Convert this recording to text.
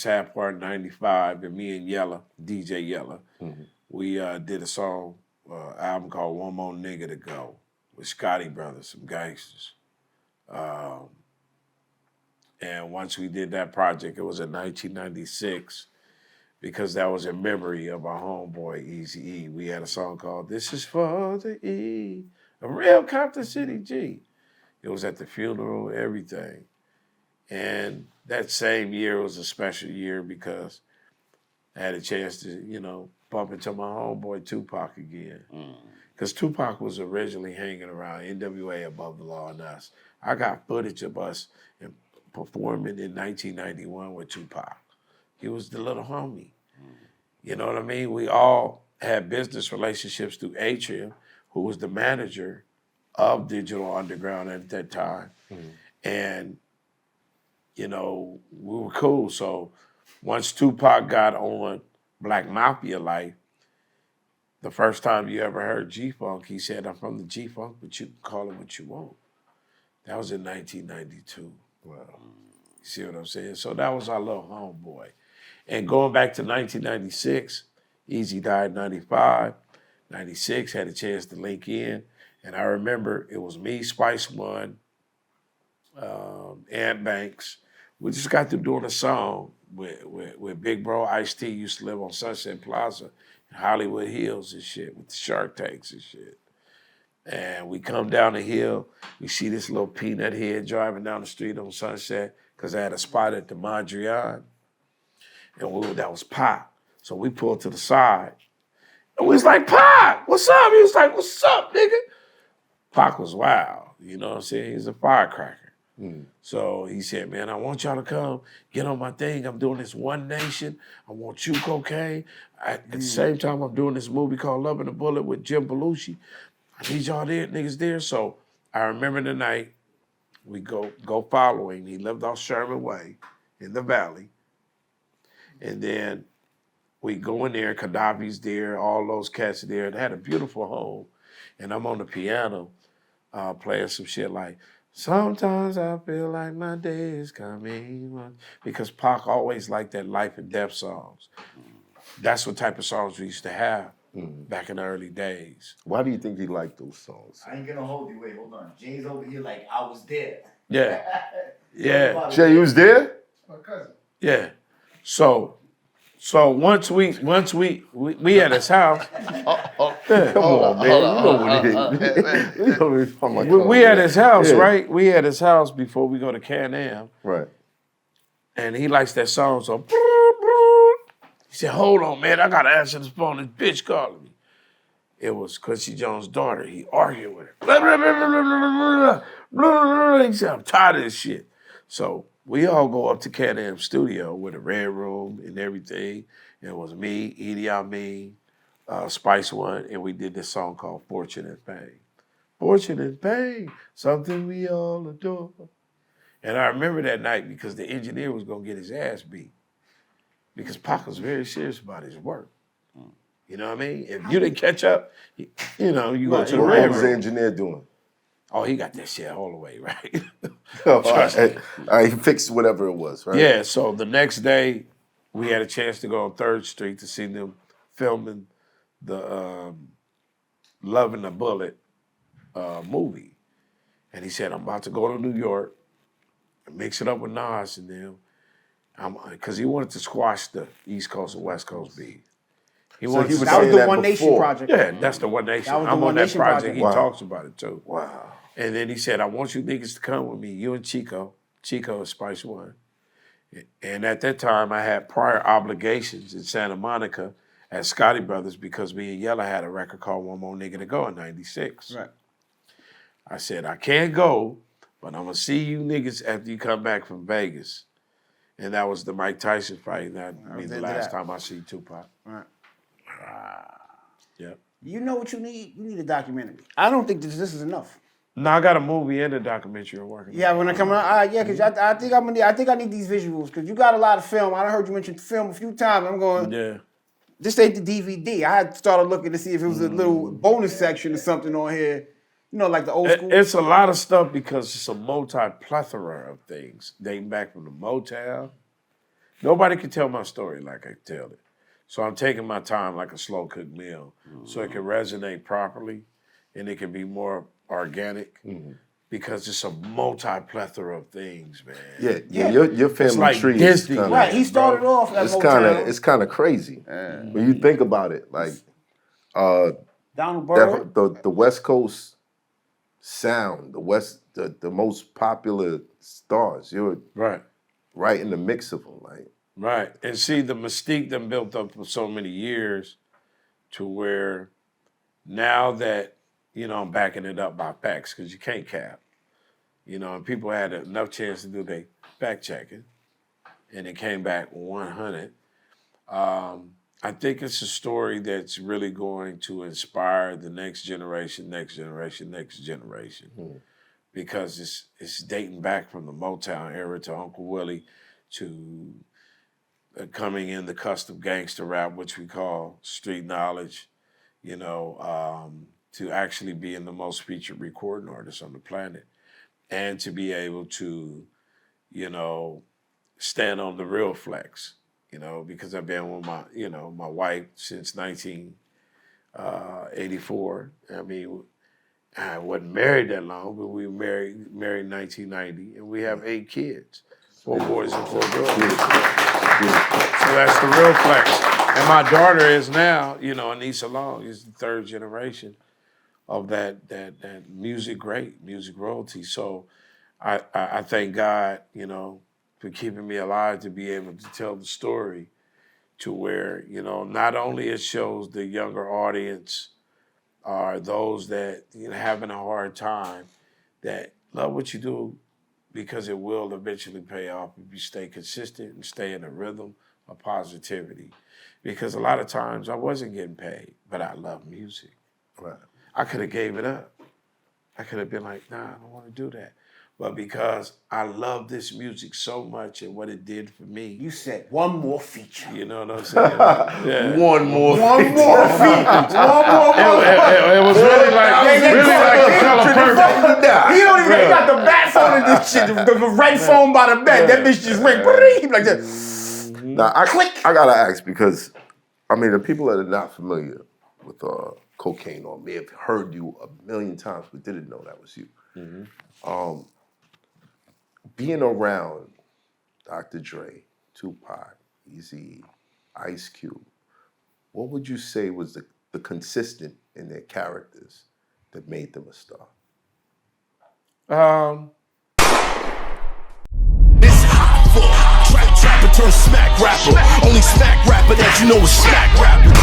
Sad Part 95, and me and Yella, DJ Yella, we did a song, album called One More Nigga to Go with Scotty Brothers, some gangsters. And once we did that project, it was in 1996, because that was in memory of our homeboy, Eazy-E. We had a song called This Is For the E, a real Compton City G. It was at the funeral, everything. And that same year was a special year because I had a chance to, bump into my homeboy Tupac again. Because Tupac was originally hanging around NWA, Above the Law, and us. I got footage of us performing in 1991 with Tupac. He was the little homie. You know what I mean? We all had business relationships through Atrium, who was the manager of Digital Underground at that time. And, we were cool. So once Tupac got on Black Mafia Life, the first time you ever heard G-Funk, he said, I'm from the G-Funk, but you can call it what you want. That was in 1992. Wow. You see what I'm saying? So that was our little homeboy. And going back to 1996, Eazy died in 95. 96, had a chance to link in. And I remember it was me, Spice One, Ant Banks. We just got through doing a song with Big Bro Ice-T used to live on Sunset Plaza in Hollywood Hills and shit with the Shark Tanks and shit. And we come down the hill, we see this little peanut head driving down the street on Sunset because I had a spot at the Mondrian. And that was Pac. So we pulled to the side. And we was like, Pac, what's up? He was like, what's up, nigga? Pac was wild, you know what I'm saying? He's a firecracker. So he said, man, I want y'all to come, get on my thing. I'm doing this One Nation. I want you, Kokane. At the same time, I'm doing this movie called Loving the Bullet with Jim Belushi. I need y'all there, niggas there. So I remember the night we go follow him. He lived off Sherman Way in the Valley. And then we go in there, Gaddafi's there, all those cats are there. They had a beautiful home. And I'm on the piano playing some shit like, sometimes I feel like my day is coming. Because Pac always liked that life and death songs. That's what type of songs we used to have back in the early days. Why do you think he liked those songs? I ain't gonna hold you. Wait, hold on. Jay's over here like, I was there. Yeah. Yeah. Jay, you was there? My cousin. Yeah. So once we at his house. Come on, man. You know what it is. We at his house, right? We at his house before we go to Can-Am. Right. And he likes that song, so he said, hold on, man, I gotta answer this phone. This bitch calling me. It was Quincy Jones' daughter. He argued with her. He said, I'm tired of this shit. So we all go up to Can-Am studio with a red room and everything. And it was me, Edie Amin, Spice One, and we did this song called Fortune and Fame. Fortune and fame, something we all adore. And I remember that night because the engineer was gonna get his ass beat. Because Pac was very serious about his work. You know what I mean? If you didn't catch up, you go to the red room. What was the engineer doing? Oh, he got that shit all the way, right? He fixed whatever it was, right? Yeah, so the next day, we had a chance to go on 3rd Street to see them filming the Loving the Bullet movie. And he said, I'm about to go to New York and mix it up with Nas and them. Because he wanted to squash the East Coast and West Coast beef. That was the One Nation project. Yeah, that's the One Nation. I'm on that project. He talks about it too. Wow. And then he said, I want you niggas to come with me, you and Chico. Chico is Spice One. And at that time, I had prior obligations in Santa Monica at Scotty Brothers because me and Yella had a record called One More Nigga to Go in 96. Right. I said, I can't go, but I'm going to see you niggas after you come back from Vegas. And that was the Mike Tyson fight. That'd be the last time I see Tupac. Right. Yep. You know what you need? You need a documentary. I don't think this is enough. No, I got a movie and a documentary I'm working on. Yeah, when I come out, because I think I need these visuals because you got a lot of film. I heard you mention film a few times. I'm going. Yeah. This ain't the DVD. I had started looking to see if it was a little bonus section or something on here. You know, like the old school. It's a lot of stuff because it's a multi-plethora of things dating back from the Motown Nobody can tell my story like I tell it. So I'm taking my time like a slow cooked meal, so it can resonate properly, and it can be more organic. Because it's a multi-plethora of things, man. Yeah. Your family like tree Disney, is kinda, Right, he started off at Motown. It's kind of crazy when you think about it. Like Donald Byrd. the West Coast sound, the most popular stars. You're right in the mix of them, like. Right, and see the mystique them built up for so many years, to where now that I'm backing it up by facts because you can't cap, and people had enough chance to do their fact checking, and it came back 100. I think it's a story that's really going to inspire the next generation, because it's dating back from the Motown era to Uncle Willie to coming in the custom gangster rap, which we call street knowledge, to actually being the most featured recording artist on the planet, and to be able to, stand on the real flex, because I've been with my wife since 1984. I mean, I wasn't married that long, but we were married in 1990, and we have 8 kids, 4 boys and 4 girls. So that's the real flex. And my daughter is now, Anissa Long is the 3rd generation of that music royalty. So I thank God, for keeping me alive to be able to tell the story to where, not only it shows the younger audience or those that having a hard time that love what you do, because it will eventually pay off if you stay consistent and stay in a rhythm of positivity. Because a lot of times I wasn't getting paid, but I love music. Right. I could have gave it up. I could have been like, nah, I don't want to do that. But because I love this music so much and what it did for me. You said one more feature. You know what I'm saying? Yeah. One more feature. One more feature. It was really like the color purple. He don't even he got the bat phone in this shit. The red phone by the bed. That bitch just ring. Like that. Now, I gotta ask, because the people that are not familiar with Kokane or may have heard you a million times but didn't know that was you. Being around Dr. Dre, Tupac, Eazy-E, Ice Cube, what would you say was the consistent in their characters that made them a star? It's hot for trapper turn smack rapper. Only smack rapper that you know is smack rapper.